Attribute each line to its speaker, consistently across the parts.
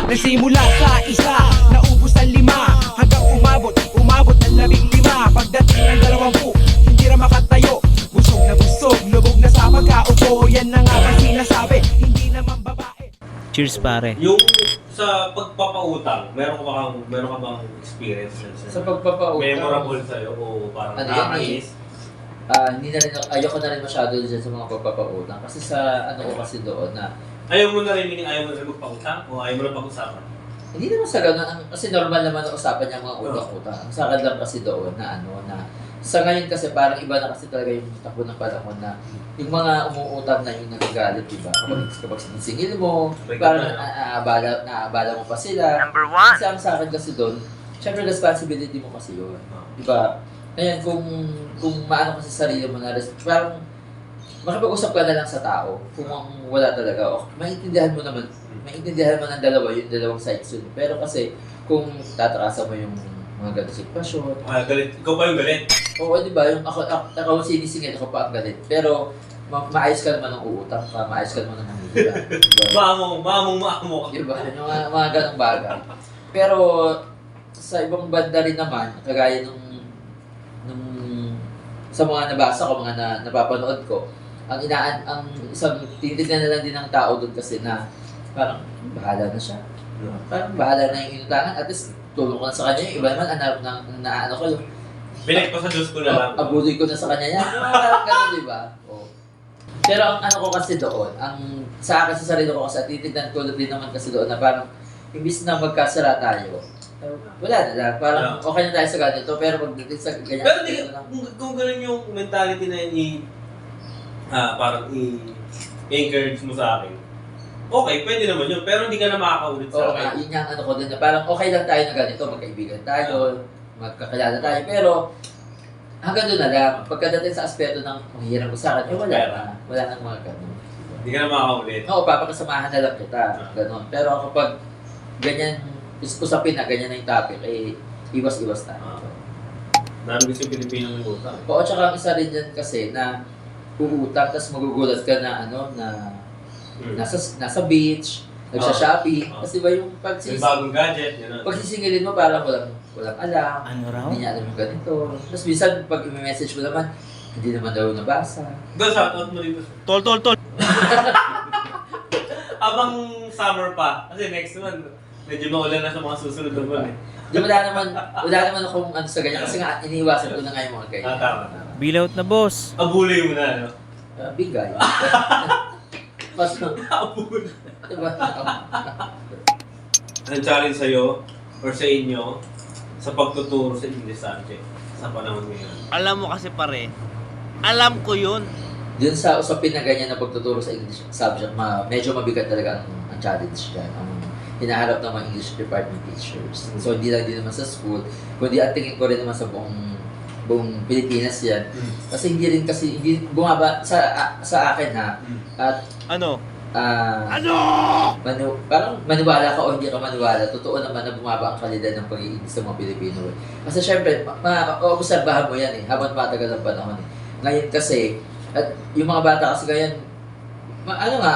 Speaker 1: Nagsimula sa isa, naubos ang 5, hanggang umabot ng 15. Pagdating ng 20, hindi na makatayo. Busog na busog, lubog na sa pagkaupo. Yan na nga ba sinasabi, hindi naman babae.
Speaker 2: Cheers pare.
Speaker 3: Yung sa pagpapautang, meron ka bang experience yan?
Speaker 4: Sa pagpapautang,
Speaker 3: Memorable sa'yo o parang
Speaker 4: ano yan
Speaker 3: nakakainis?
Speaker 4: hindi na rin, ayoko na rin masyado dyan sa mga pagpapautang. Kasi sa ano ko kasi doon na,
Speaker 3: Ayaw mo na rin, meaning ayaw mo na rin magpautang o ayaw mo na pag-usapan?
Speaker 4: hindi naman sa ganun, kasi normal naman ang usapan niya mga utang-utang. Ang sa akin lang kasi doon na ano, na sa ngayon kasi parang iba na kasi talaga yung takbo ng panahon na yung mga umuutang na yung nagagalit, diba? Kapag sinisingil mo, parang naaabala mo pa sila.
Speaker 2: Number 1.
Speaker 4: Kasi ang sa akin kasi doon, syempre responsibility mo kasi yun. Diba? Ngayon, kung maano ka sa sarili mo na parang makipag-usap ka na lang sa tao kung wala talaga. O, maintindihan mo ng dalawa, yung dalawang sides yun. Pero kasi, kung tatrasan mo yung mga ganito sitwasyon.
Speaker 3: Galit. Ikaw pa yung galit?
Speaker 4: Oo, di ba? Yung ako sinisingil, ako pa ang galit. Pero, maayos ka naman ng uutang ka, maayos ka naman ng hanggang. Diba?
Speaker 3: Maamong.
Speaker 4: Diba? Yung mga ganong bagay. Pero, sa ibang banda rin naman, kagaya nung sa mga nabasa ko, mga napapanood ko, ang isang tinitignan na lang din ng tao doon kasi na parang bahala na siya. Parang bahala na yung inutangan. At least, tulong ko na sa kanya. Yung iba naman, naano ko yung
Speaker 3: Binig ko sa Diyos ko na lang.
Speaker 4: abuloy ko na sa kanya yan. Parang ganun, di ba? Oo. Pero ang ano ko kasi doon, sa akin sa sarili ko kasi, titignan ko din naman kasi doon na parang, imbis na magkasara tayo, wala na lang. Parang okay na tayo sa ganito, pero pagdating sa ganyan.
Speaker 3: Pero kung ganun yung mentality na yun, parang i-encourage mo sa akin, okay, pwede naman yun, pero hindi ka na makakaulit sa akin.
Speaker 4: Yun yung ano ko din na parang okay lang tayo na ganito, magkaibigan tayo, magkakilala tayo, pero hanggang doon na lang. Pagkadating sa aspeto ng mahirap ko sa akin, wala nang mga ganun.
Speaker 3: Hindi ka na makakaulit.
Speaker 4: Oo, papakasamahan na lang kita, ganun. Pero kapag ganyan, usapin na ganyan na yung topic, iwas-iwas tayo.
Speaker 3: Dami gusto yung Pilipino ng utang.
Speaker 4: Oo, tsaka ang isa rin dyan kasi na uutang, tapos magugulat ka na nasa beach, nagsha-shopping. Kasi ba yung
Speaker 3: Yung bagong gadget, yun.
Speaker 4: pagsisingilin mo parang walang alam.
Speaker 2: Ano raw?
Speaker 4: Hindi niya alam yung ganito. Tapos minsan pag i-message mo naman, hindi naman daw nabasa.
Speaker 3: Doon, shoutout mo dito.
Speaker 2: Tol.
Speaker 3: Abang summer pa, kasi next month, medyo maulan na sa mga susunod na buwan eh.
Speaker 4: Di wala naman akong ano sa ganyan. Kasi nga, iniiwasan ko na nga yung mga ganyan.
Speaker 3: Tama.
Speaker 2: Bill out na boss.
Speaker 3: Abulay mo na, no?
Speaker 4: Bigay. Mas
Speaker 3: Abulay.
Speaker 4: diba?
Speaker 3: Ang challenge sa'yo, or sa inyo, sa pagtuturo sa English subject sa panahon ngayon.
Speaker 2: Alam mo kasi pare, alam ko yun.
Speaker 4: Dun sa usapin na ganyan na pagtuturo sa English subject, medyo mabigat talaga ang challenge dyan. Ang hinaharap ng mga English department teachers. So, hindi lang din naman sa school, kundi at tingin ko rin naman sa buong Pilipinas yan. Kasi hindi bumaba sa akin ha. At
Speaker 2: Ano?
Speaker 4: parang maniwala ka o hindi ka maniwala, totoo naman na bumaba ang kalidad ng pag-iigis sa mga Pilipino. Kasi syempre, obserbahan mo yan habang matagal ang panahon. Ngayon kasi, at yung mga bata kasi ngayon,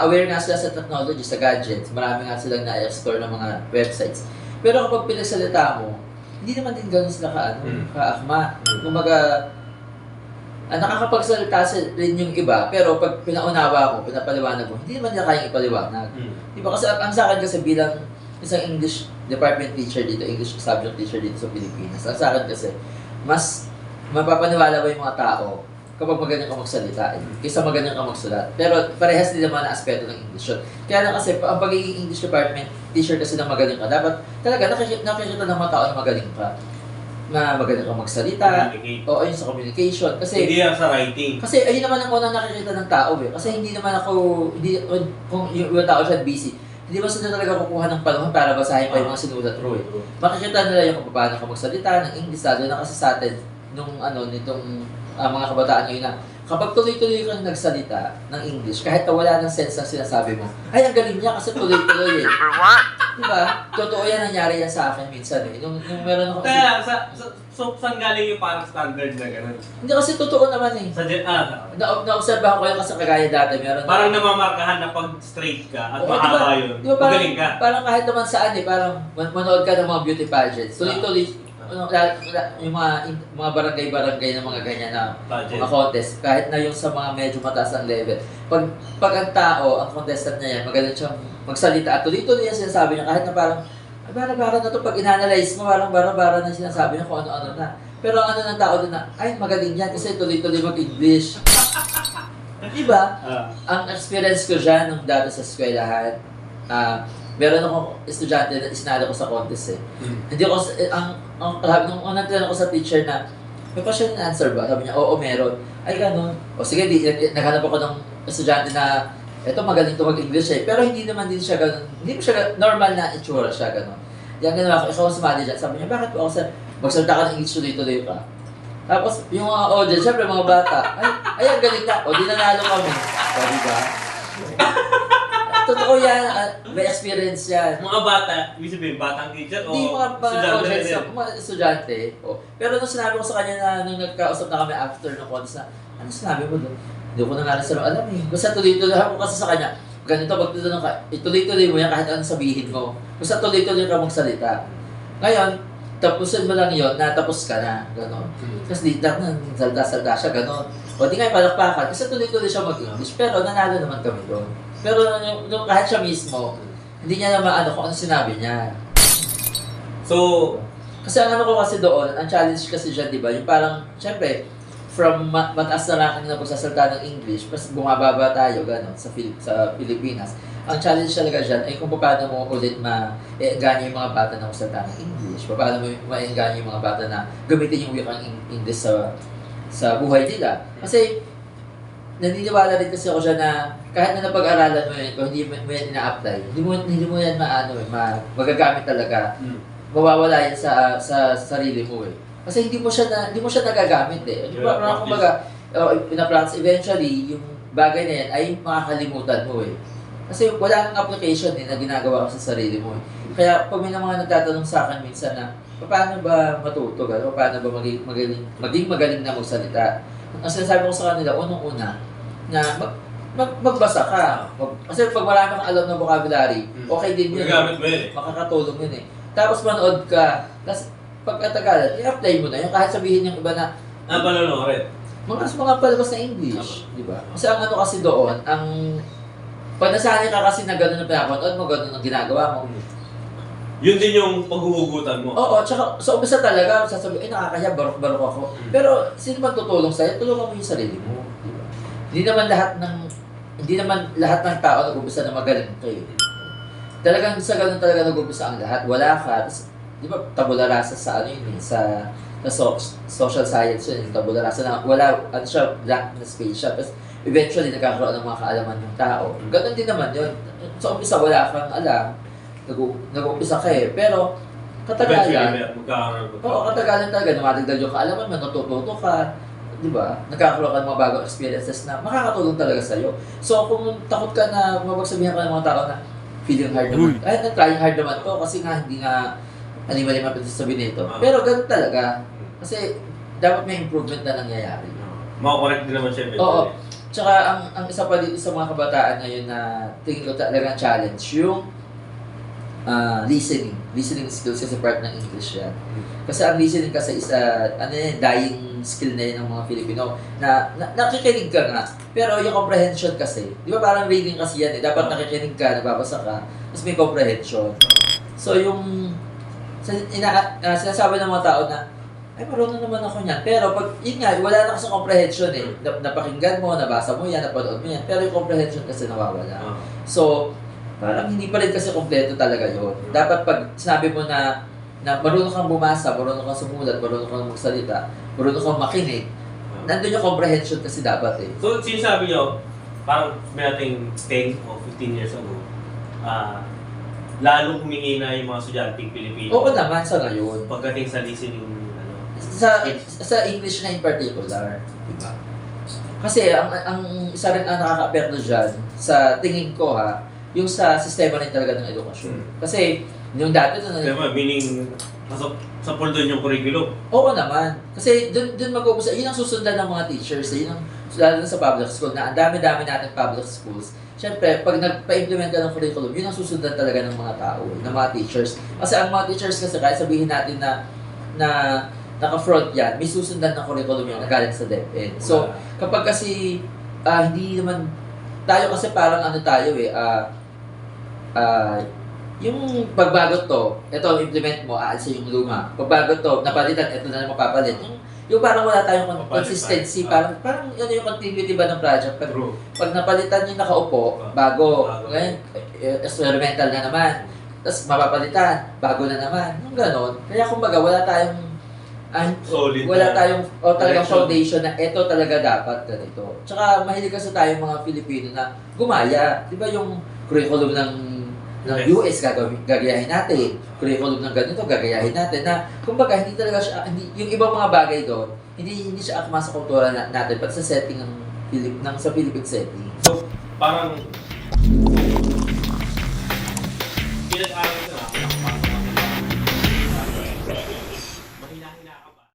Speaker 4: aware nga sila sa technology, sa gadgets. Marami nga silang na-explore ng mga websites. Pero kapag pinagsalita mo, hindi naman din gano'n sila kaakma. Kumaga, nakakapagsalita rin yung iba, pero pag pinaunawa mo, pinapaliwanag mo, hindi naman nila kayang ipaliwanag. Diba? Kasi ang sa akin kasi bilang isang English department teacher dito, English subject teacher dito sa Pilipinas, ang sa akin kasi, mas mapapaniwala ba yung mga tao kapag magaling ka magsalita kaysa magaling ka magsulat. Pero parehas din naman na aspeto ng English yun. Kaya na kasi, ang pagiging English department teacher kasi na magaling ka, dapat talaga nakikita ng mga tao na magaling ka. Na magaling ka magsalita, o ayun sa communication. Kasi
Speaker 3: hindi yan sa writing.
Speaker 4: Kasi ayun naman ang unang nakikita ng tao Kasi hindi naman kung yung ibang tao siya busy, hindi ba sila talaga kukuha ng panahon para basahin pa yung mga sinulat ro Makikita nila yung kung paano ka magsalita ng English, lalo na kasi sa atin, nitong mga kabataan ngayon na kapag tuloy-tuloy kang nagsalita ng English, kahit na wala ng sense ang sinasabi mo, ay, ang galing niya kasi tuloy-tuloy
Speaker 2: Number 1.
Speaker 4: Diba? Totoo yan, nangyari yan sa akin minsan eh. Nung meron ako kasi,
Speaker 3: Kaya, so saan galing yung parang standard na gano'n?
Speaker 4: hindi kasi totoo naman eh. Na-obserbahan ko yan kasi kagaya dati, meron
Speaker 3: Parang namamarkahan na pag straight ka at
Speaker 4: Oo,
Speaker 3: mahaba yun.
Speaker 4: Di ba parang,
Speaker 3: Magaling ka.
Speaker 4: parang kahit naman saan eh, parang manood ka ng mga beauty pageants. Tuloy-tuloy, yung mga barangay-barangay na mga ganyan na
Speaker 3: Pageant.
Speaker 4: mga contest, kahit na yung sa mga medyo mataas ang level. Pag ang tao, ang contestant niya yan, magaling siyang magsalita at tuloy-tuloy yung sinasabi niya kahit na parang ay, bara-bara na to pag inanalyze mo, parang bara-bara na sinasabi niya kung ano-ano na. Pero ang ano ng tao doon na, ay magaling yan kasi tuloy-tuloy mag-English. Diba? Ang experience ko dyan nung dati sa eskwelahan, meron akong estudyante na isinala ko sa contest eh. Hindi ko, nung unang tinanong ko sa teacher na, may question and answer ba? Sabi niya, oo, meron. Ay, ganun. O sige, naghanap ako ng estudyante na, eto magaling to mag-English eh. Pero hindi naman din siya ganun. Hindi mo siya normal na itsura siya ganun. Yan ganun ako, ikaw ang sumali dyan. Sabi niya, bakit po ako magsalita ka ng English tuloy-tuloy pa? Tapos, yung mga audience, syempre mga bata, ay, ang galing ka. O, di nanalo kami. O, diba? Totoo yan, may experience yan.
Speaker 3: Mga bata, ibig sabihin, batang teacher o
Speaker 4: Hindi mga
Speaker 3: estudyante
Speaker 4: audience,
Speaker 3: rin?
Speaker 4: mga estudyante. O. Pero nung sinabi ko sa kanya na, nung nagkausap na kami after ng contest na, ano sinabi mo doon? Hindi ko na nga rin sila alam eh. Basta tuloy-tuloy ako kasi sa kanya, ganito, pag tuloy ka, ituloy-tuloy mo yan kahit anong sabihin mo. Basta tuloy-tuloy ka magsalita. Ngayon, tapusin mo lang yun, natapos ka na. Ganon. Kasi di lang na, salda-salda siya, ganon. O di nga palakpakan, kasi tuloy-tuloy siya mag-English, pero nanalo naman kami doon. Pero nung kahit siya mismo, hindi niya na maano kung ano sinabi niya.
Speaker 3: So,
Speaker 4: Kasi ang ano ko kasi doon, ang challenge kasi dyan, di ba, yung parang, syempre, from mataas na ranking na pagsasalita ng English, pas bumababa tayo, gano'n, sa Pilipinas. Ang challenge talaga dyan ay kung paano mo ulit ma-engganyo yung mga bata na magsalita ng English, paano mo ma-engganyo yung mga bata na gamitin yung wikang English sa buhay nila. Kasi, naniniwala rin kasi ako dyan na kahit na napag-aralan mo yun, kung hindi mo yan ina-apply, hindi mo yan magagamit talaga. Mawawala yan sa sarili mo eh. Kasi hindi mo siya nagagamit eh. Di ba? Parang kumbaga, pina-practice eventually, yung bagay na yan ay makakalimutan mo eh. Kasi wala kang application eh na ginagawa ka sa sarili mo eh. Kaya pag may mga nagtatanong sa akin minsan na, paano ba matuto? Paano ba maging magaling na magsalita? Ang sinasabi ko sa kanila, unang-una, na magbasa ka. Kasi pag marami kang alam ng vocabulary, okay din yun.
Speaker 3: magagamit mo yun eh.
Speaker 4: Makakatulong yun eh. Tapos manood ka, tapos pagkatagalan, i-apply mo na yung kahit sabihin yung iba na
Speaker 3: Panonood.
Speaker 4: mga palabas na English, di ba? Kasi ang ano kasi doon, ang pag nasanay ka kasi na gano'n na pinapanood mo, gano'n ang ginagawa mo.
Speaker 3: Yun din yung paghuhugutan mo.
Speaker 4: Oo, tsaka sa umpisa talaga, sasabihin, nakakaya, barok-barok ako. Pero sino man tutulong sa'yo, tulungan mo yung sarili mo. Di ba? Hindi naman lahat ng tao nag-umpisa na magaling ka eh. Talagang sa ganun talaga nag-umpisa ang lahat. Wala ka. Tapos, di ba, tabula rasa sa ano yun eh, sa social science yun, tabula rasa na wala, ano siya, blank na space siya. Tapos, eventually, nagkakaroon ng mga kaalaman ng tao. Ganun din naman yun. Sa umpisa, wala kang alam. Nag-umpisa ka eh. Pero, katagalan, katagalan talaga, namadagdag yung kaalaman mo, natututo ka, di ba? Nagkakaroon ka ng mga bagong experiences na makakatulong talaga sa'yo. So, kung takot ka na mapagsabihan ka ng mga tao na feeling hard naman, ay, trying hard naman to kasi nga hindi nga anima-lima sabihin nito. Pero ganun talaga. Kasi dapat may improvement na nangyayari.
Speaker 3: Makakorrect din naman siya.
Speaker 4: Oo. Tsaka ang isa pa dito sa mga kabataan ngayon na tingin ko talagang challenge, yung listening. Listening skills kasi part ng English yan. Kasi ang listening kasi is dying skill na yun ng mga Filipino na nakikinig ka nga. Pero yung comprehension kasi, di ba parang reading kasi yan eh. Dapat nakikinig ka, nababasa ka, tapos may comprehension. So yung sinasabi ng mga tao na, ay marunong naman ako niyan. Pero pag, yun nga, wala na kasi comprehension eh. Napakinggan mo, nabasa mo yan, napanood mo yan. Pero yung comprehension kasi nawawala. So, parang hindi pa rin kasi kompleto talaga yun. Dapat pag sinabi mo na marunong kang bumasa, marunong kang sumulat, marunong kang magsalita, marunong kang makinig, nandun yung comprehension kasi dapat eh.
Speaker 3: So, sinasabi nyo, parang may nating 10 o 15 years ago, lalong humingi na yung mga estudyanteng Pilipino.
Speaker 4: Oo naman sa ngayon.
Speaker 3: Pagdating sa listening,
Speaker 4: Sa English na in particular, diba? Kasi ang isa rin ang nakaka-apekto dyan, sa tingin ko ha, yung sa sistema rin talaga ng edukasyon. Kasi, yung dati
Speaker 3: Diba, meaning, pasok sa pool doon yung curriculum.
Speaker 4: oo naman. Kasi doon mag-uumpisa, yun ang susundan ng mga teachers, yun ang lalo na sa public school, na ang dami-dami natin public schools. Siyempre, pag nagpa-implement ka ng curriculum, yun ang susundan talaga ng mga tao, ng mga teachers. Kasi ang mga teachers kasi, kahit sabihin natin na naka-front yan, may susundan ng curriculum yung nagaling sa DepEd. So, kapag kasi, hindi naman, tayo kasi parang ano tayo yung pagbago to, ito implement mo, aalsa yung luma. Pagbago to, napalitan, ito na naman papalit. Yung parang wala tayong consistency, parang ano yung continuity ba ng project? Pag napalitan yung nakaupo, bago. Ngayon, experimental na naman. Tapos mapapalitan, bago na naman. Yung ganon. Kaya kumbaga, wala tayong
Speaker 3: Solid
Speaker 4: wala
Speaker 3: na
Speaker 4: tayong talagang
Speaker 3: direction.
Speaker 4: foundation na ito talaga dapat ganito. Tsaka mahilig kasi tayong mga Filipino na gumaya. Di ba yung curriculum ng
Speaker 3: Yes.
Speaker 4: US gagayahin natin. Curriculum ng ganito gagayahin natin. Na kumbaga hindi talaga siya yung ibang mga bagay doon, hindi siya akma sa kultura natin pati sa setting sa Philippine setting.
Speaker 3: So, parang pinag-aral ko na ako